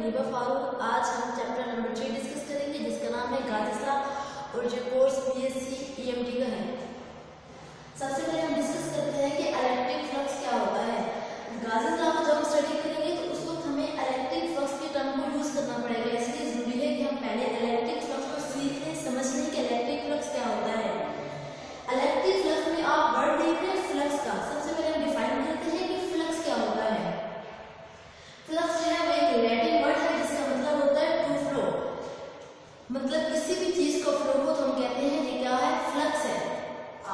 मुनीबा फारूक। आज हम chapter number 3 discuss करेंगे जिसका नाम है गाजिस और जो कोर्स बीएससी ईएमटी का है। सबसे पहले हम डिस्कस करते हैं कि इलेक्ट्रिक फ्लक्स क्या होता है। गाजिस को जब हम स्टडी करेंगे तो उस वक्त हमें इलेक्ट्रिक फ्लक्स के टर्म को यूज करना पड़ेगा, इसलिए जरूरी है कि हम पहले इलेक्ट्रिक फ्लक्स को सीख लें, समझ लें कि इलेक्ट्रिक फ्लक्स क्या होता है। इलेक्ट्रिक फ्लक्स में आप वर्ड देख रहे हैं फ्लक्स का। सबसे पहले हम डिफाइन करते हैं कि फ्लक्स क्या होता है। फ्लक्स जो है वो एक लैटिन वर्ड है जिसका मतलब होता है टू फ्लो। मतलब किसी भी चीज का फ्लो हो तो हम कहते हैं ये क्या है, फ्लक्स है।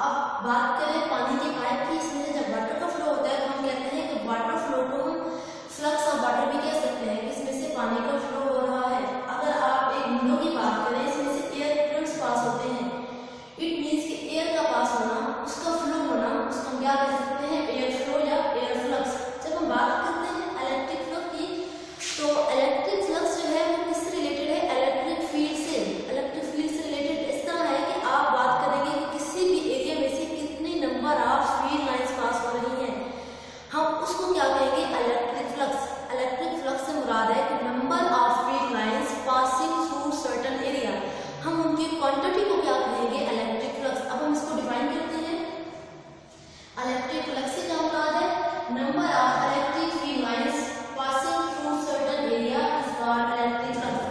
आप बात करें पानी के पाइप की, इसमें जब वाटर का फ्लो होता है तो हम कहते हैं कि वाटर फ्लो को हम फ्लक्स ऑफ वाटर भी कह सकते हैं, इसमें से पानी का फ्लो हो रहा है। अगर आप एक विंडो की बात करें, इसमें से एयर करंट्स पास होते हैं, इट मीन्स कि एयर का पास होना, उसका फ्लो होना, उसको हम क्या कह सकते हैं, एयर फ्लो या एयर फ्लक्स। जब हम बात करते हैं इलेक्ट्रिक फ्लो की, तो इलेक्ट्रिक फ्लक्स जो है वो किससे रिलेटेड है, इलेक्ट्रिक फील्ड से। इलेक्ट्रिक फील्ड से रिलेटेड इस तरह है कि आप बात करेंगे कि किसी भी एरिया में से कितने number of field lines pass हो रही हैं, हम उसको क्या कहेंगे, इलेक्ट्रिक फ्लक्स। इलेक्ट्रिक फ्लक्स से मुराद है कि number of field lines passing through certain area, हम उनकी क्वांटिटी को क्या कहेंगे, इलेक्ट्रिक फ्लक्स। अब हम इसको डिफाइन करते हैं। इलेक्ट्रिक फ्लक्स से क्या मुराद है, number of electric field lines passing through certain area is called electric flux.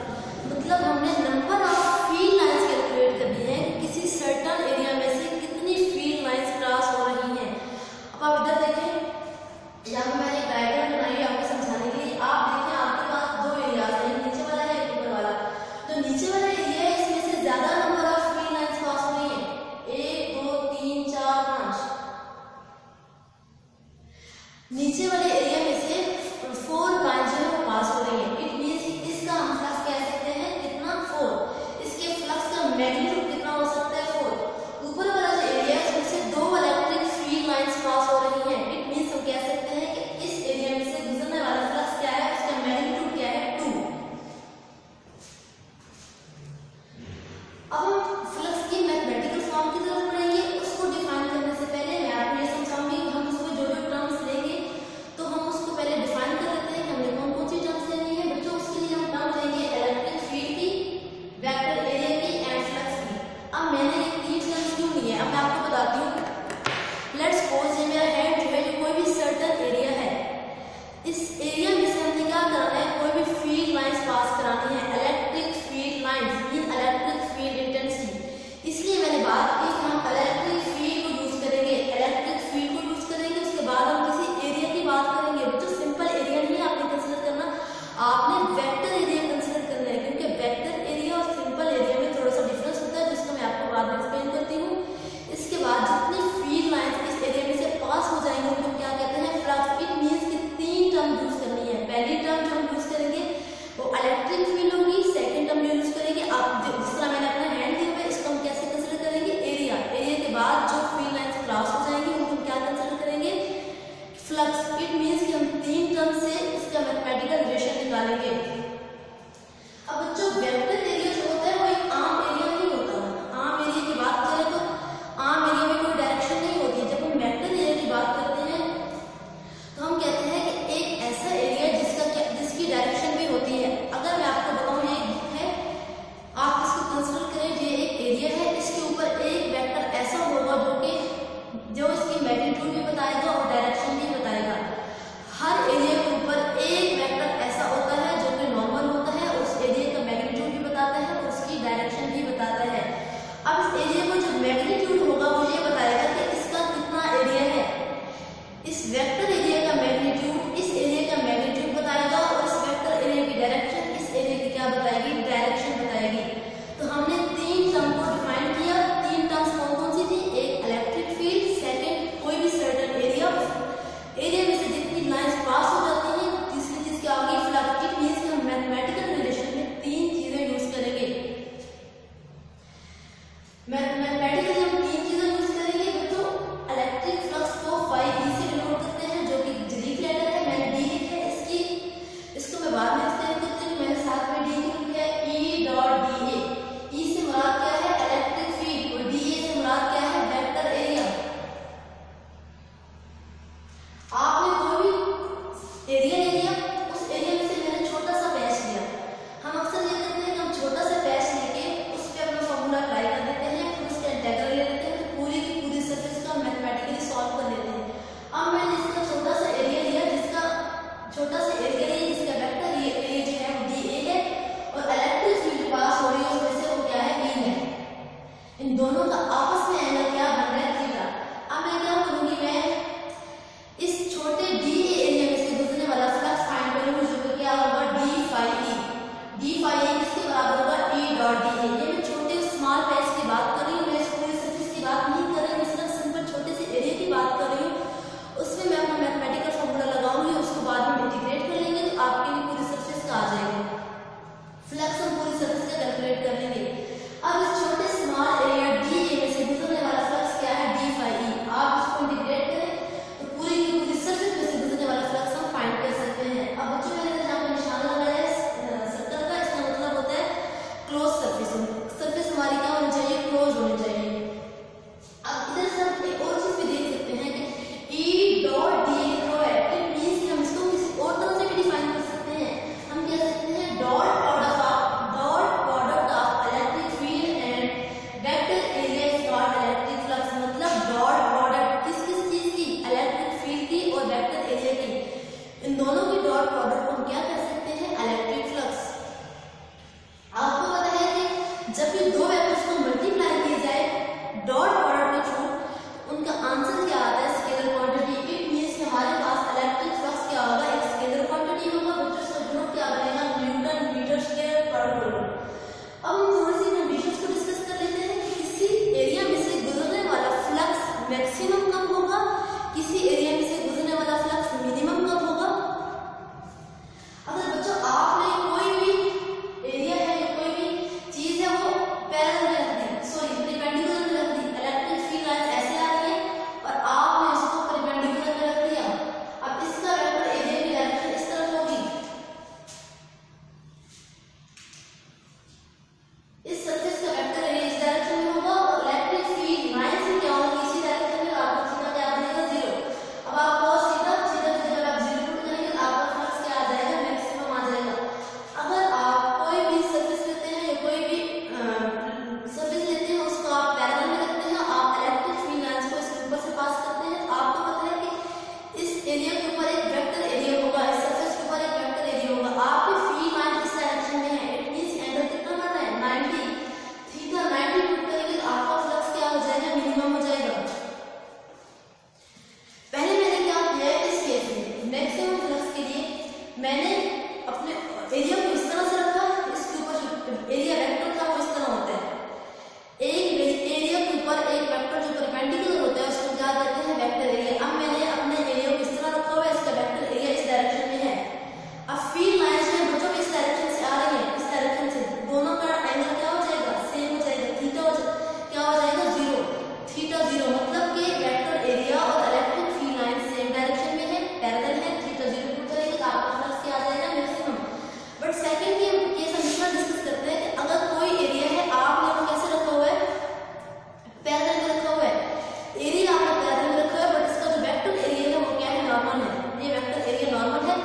मतलब हमने number of field lines calculate करनी है, किसी सर्टेन एरिया में से कितनी फील्ड लाइंस क्रॉस हो रही हैं। अब आप इधर देखें, यहाँ पे मैंने एक डायग्राम बनाई है आपको समझाने के लिए। आप देखें आपके पास दो एरिया है, नीचे वाला है ऊपर वाला। तो नीचे वाला एरिया है, इसमें से ज्यादा number of field lines pass हो रही है, 1 2 3 4 5। नीचे वाले एरिया में से 4 5 पास हो रही है, इट मींस इसका हम फ्लक्स कह सकते हैं कितना, 4। इसके फ्लक्स का मैग्नीट्यूड कितना हो सकता है, 4। ऊपर वाला जो एरिया है उसमें से 2 इलेक्ट्रिक फील्ड लाइंस पास हो रही हैं, इट मींस हम कह सकते हैं कि इस एरिया में से गुजरने वाला फ्लक्स क्या है, उसका मैग्नीट्यूड क्या है, 2। अब हम फ्लक्स की मैथमेटिकल फॉर्म की तरफ बढ़ेंगे। उसको डिफाइन करने से पहले मैं आपको ये समझाऊंगी कि हम उसमें जो जो टर्म्स लेंगे तो हम उसको पहले डिफाइन कर लेते हैं कि हमने कौन कौन सी टर्म्स लेनी है। बच्चों उसके लिए हम टर्म्स लेंगे इलेक्ट्रिक फील्ड की, वेक्टर एरिया की एंड फ्लक्स की। अब मैंने ये 3 टर्म्स क्यों ली है, अब मैं आपको बताती हूँ। लेट्स सपोज ये मेरा हेड जो है, ये कोई भी सर्टेन एरिया है, इस एरिया में से हमने क्या करना है, कोई भी फील्ड लाइंस पास करानी है, electric field lines mean electric field intensity. इसलिए मैंने बात की कि हम इलेक्ट्रिक फील्ड को यूज करेंगे, इलेक्ट्रिक फील्ड को यूज करेंगे। उसके बाद हम किसी एरिया की बात करेंगे। बच्चों सिंपल एरिया नहीं आपने कंसिडर करना, आपने वेक्टर एरिया कंसिडर करना है, क्योंकि वेक्टर एरिया और सिंपल एरिया में थोड़ा सा डिफरेंस होता है, जिसको मैं आपको बाद में एक्सप्लेन करती हूँ। इसके बाद जितनी फील्ड लाइंस इस एरिया में से पास हो जाएंगे उनको क्या कहते हैं, फ्लक्स। इट मींस कि 3 टर्म यूज करनी है। पहली टर्म जो हम यूज करेंगे वो इलेक्ट्रिक फील्ड होगी, सेकंड टर्म यूज करेंगे, आप जिस तरह मैंने अपना हैंड दिया हुआ है इसको हम कैसे कंसिडर करेंगे, एरिया। एरिया के बाद जो फील्ड लाइंस क्रॉस हो जाएंगे उनको हम क्या कंसिडर करेंगे, फ्लक्स। इट मींस कि हम 3 टर्म से इसका मैथमेटिकल रिलेशन निकालेंगे। अब बच्चों वेक्टर एरिया जो होता है वो एक आम एरिया नहीं होता। आम एरिया की बात करें तो आम एरिया में कोई डायरेक्शन नहीं होती। जब हम वेक्टर एरिया की बात करते हैं तो हम कहते हैं कि एक ऐसा एरिया जिसकी डायरेक्शन भी होती है। अगर मैं आपको बताऊं ये बुक है, आप इसको कंसिडर करें, ये एक एरिया है, इसके ऊपर एक वेक्टर ऐसा होगा जो इसकी मैग्नीट्यूड भी बताएगा और डायरेक्शन भी बताएगा। हर एरिया के ऊपर एक वेक्टर ऐसा होता है जो कि मैंने अपने एरिया को इस तरह से रखा, इसके ऊपर जो एरिया वेक्टर था वो इस तरह होता है। एक एरिया के ऊपर एक वेक्टर जो परपेंडिकुलर होता है उसको क्या कहते हैं, वेक्टर एरिया। अब मैंने अपने एरिया को इस तरह रखा हुआ है, इसका वेक्टर एरिया इस डायरेक्शन में है। अब फील्ड लाइंस जो बच्चों इस डायरेक्शन से आ रही है, इस डायरेक्शन से दोनों का एंगल क्या हो जाएगा, सेम हो जाएगा, थीटा क्या हो जाएगा, 0, थीटा 0, मतलब कि वेक्टर एरिया और electric field line same direction में है, पैरेलल है, थीटा 0 पुट करेंगे तो आपका फ्लक्स क्या आ जाएगा, मैक्सिमम। बट सेकंड केस हम इसका डिस्कस करते हैं कि अगर कोई एरिया है, आपने वो कैसे रखा हुआ है, पैरेलल में रखा हुआ है, एरिया आपने पैरेलल में रखा है, बट इसका जो वेक्टर एरिया है वो क्या है, नॉर्मल है। ये वेक्टर एरिया नॉर्मल है,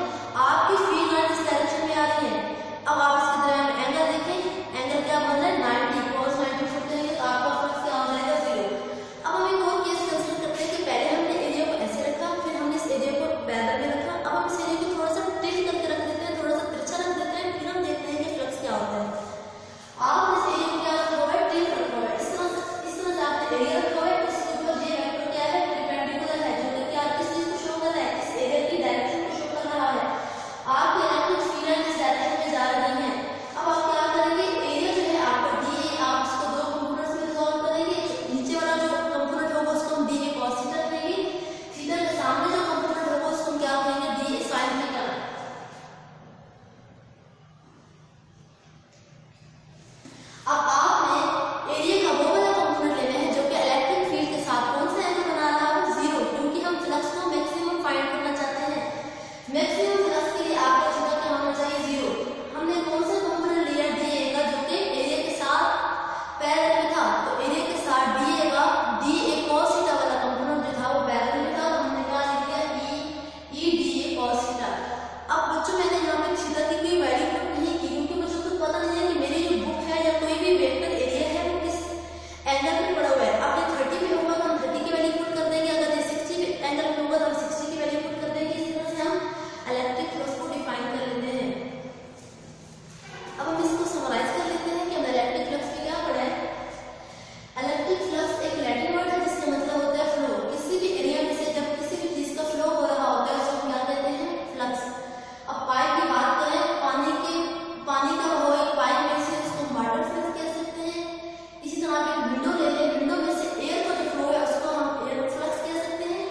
आपकी फील्ड लाइन इस डायरेक्शन में आ रही है। अब आप इसकी तरह एंगल देखें, एंगल क्या बन रहा है, 90, cos 90 पुट करेंगे तो आपका फ्लक्स क्या हो जाएगा, 0। अब हम एक और केस कंसीडर करते हैं कि पहले हमने एरिया को ऐसे रखा, फिर हमने इस एरिया को पैरेलल में रखा। अब हम इस एरिया को थोड़ा सा टिल्ट करके रख देते हैं, थोड़ा सा तिरछा रख देते हैं, फिर हम देखते हैं कि फ्लक्स क्या होता है। आप इस एरिया को क्या रखा हुआ है, टिल्ट रखा हुआ है, इस तरह से आपने एरिया रखा हुआ है, उसके ऊपर ये वेक्टर क्या है, परपेंडिकुलर है, जो कि आप किस चीज को शो कर रहा है, इस एरिया की डायरेक्शन को शो कर रहा है। आपके इलेक्ट्रिक फील्ड लाइन इस डायरेक्शन में जा रही है। अब आप क्या करेंगे, एरिया जो है आपको डी, आप इसको दो कंपोनेंट्स में रिजॉल्व करेंगे। नीचे वाला जो कंपोनेंट होगा उसको हम डी ए cos थीटा कहेंगे, थीटा के सामने जो कंपोनेंट होगा उसको हम क्या कहेंगे, डी ए sin थीटा। अब आपने एरिया का वो वाला कंपोनेंट लेना है जो कि इलेक्ट्रिक फील्ड के साथ कौन सा एंगल बना रहा है, 0, क्योंकि हम फ्लक्स को मैक्सिमम फाइंड करना चाहते हैं। मैक्सिमम फ्लक्स के लिए आपका थीटा क्या होना चाहिए, 0। हमने कौन सा कंपोनेंट लिया, डी ए का, जो कि एरिया के साथ पैरेलल में था, तो एरिया के साथ डी ए का डी ए cos थीटा वाला कंपोनेंट जो था वो पैरेलल में था, तो हमने क्या लिख दिया, E D A cos theta. अब बच्चों मैंने यहाँ पे थीटा की कोई वैल्यू पुट नहीं की, क्योंकि मुझे खुद पता नहीं है कि मेरी जो बुक है या कोई भी वेक्टर एरिया है वो किस एंगल पे पड़ा हुआ है। अब ये 30 पे होगा तो हम 30 की वैल्यू पुट कर देंगे, अगर ये 60 एंगल पे होगा तो हम 60 की वैल्यू पुट कर देंगे। इस तरह से हम इलेक्ट्रिक फ्लक्स को डिफाइन कर लेते हैं। अब हम इसको समराइज कर लेते हैं कि हमने इलेक्ट्रिक फ्लक्स में क्या पढ़ा है। इलेक्ट्रिक फ्लक्स एक लैटिन वर्ड है जिसका मतलब होता है फ्लो। किसी भी एरिया में से जब किसी भी चीज का फ्लो हो रहा होता है उसको क्या कहते हैं, फ्लक्स। अब पाइप की बात करें, पानी का हो एक पाइप में से उसको वाटर फ्लक्स कह सकते हैं। इसी तरह आप एक विंडो ले लें, विंडो में से एयर का जो फ्लो है उसको हम एयर फ्लक्स कह सकते हैं।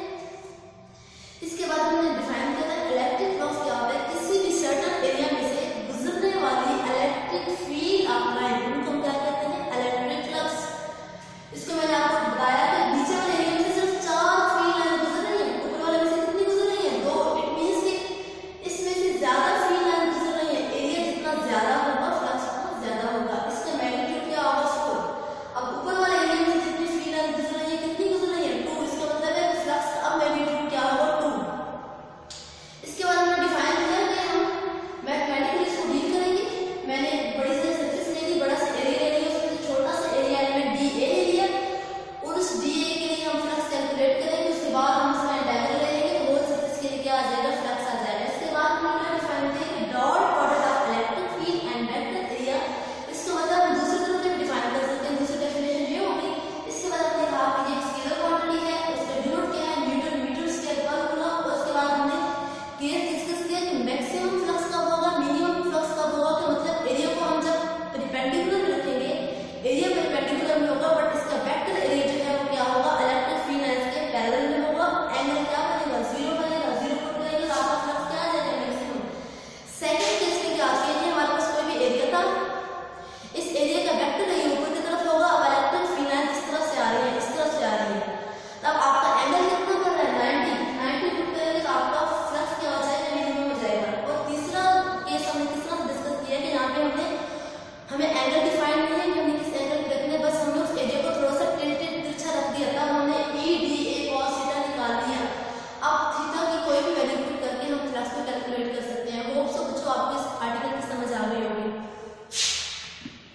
इसके बाद हमने डिफाइन किया था इलेक्ट्रिक फ्लक्स क्या होता है, किसी भी सर्टेन एरिया में से गुजरने वाली इलेक्ट्रिक फील्ड ऑफ लाइन, उनको हम क्या कहते हैं, इलेक्ट्रिक फ्लक्स। इसको मैंने आपको बताया कि नीचे वाले एरिया में से सिर्फ 4 फील्ड लाइन गुजर रही है, ऊपर वाले में से कितनी गुजर रही है, 2। इट मींस कि इसमें से ज्यादा फील्ड लाइन गुजर रही है, एरिया जितना ज्यादा होगा फ्लक्स उतना ज्यादा होगा। इसका मैग्नीट्यूड क्या होगा, 4। अब ऊपर वाले एरिया में जितनी फील्ड लाइन गुजर रही है, कितनी गुजर रही है, 2। इसका मतलब है फ्लक्स का अब मैग्नीट्यूड क्या होगा, 2। इसके बाद हमने डिफाइन किया कि हम मैथमेटिकली इसको डील करेंगे। मैंने बड़ी सी सर्फेस ले ली, बड़ा सा एरिया ले लिया, उसमें छोटा सा एरिया एलिमेंट डी ए ले लिया, और उस डी ए के लिए हम फ्लक्स कैलकुलेट करेंगे। उसके बाद हम इसका इंटीग्रल ले लेंगे तो होल सर्फेस के लिए क्या आ जाएगा, फ्लक्स आ जाएगा। इसके बाद हमने डिफाइन किया कि dot product of electric field and vector area. इसका मतलब हम दूसरी तरफ से डिफाइन कर सकते हैं, दूसरी डेफिनेशन ये होगी। इसके बाद हमने कहा कि ये स्केलर क्वांटिटी है, उसका यूनिट क्या है, न्यूटन मीटर स्क्वायर पर होगा। और उसके बाद हमने केस डिस्कस किया कि मैक्सिमम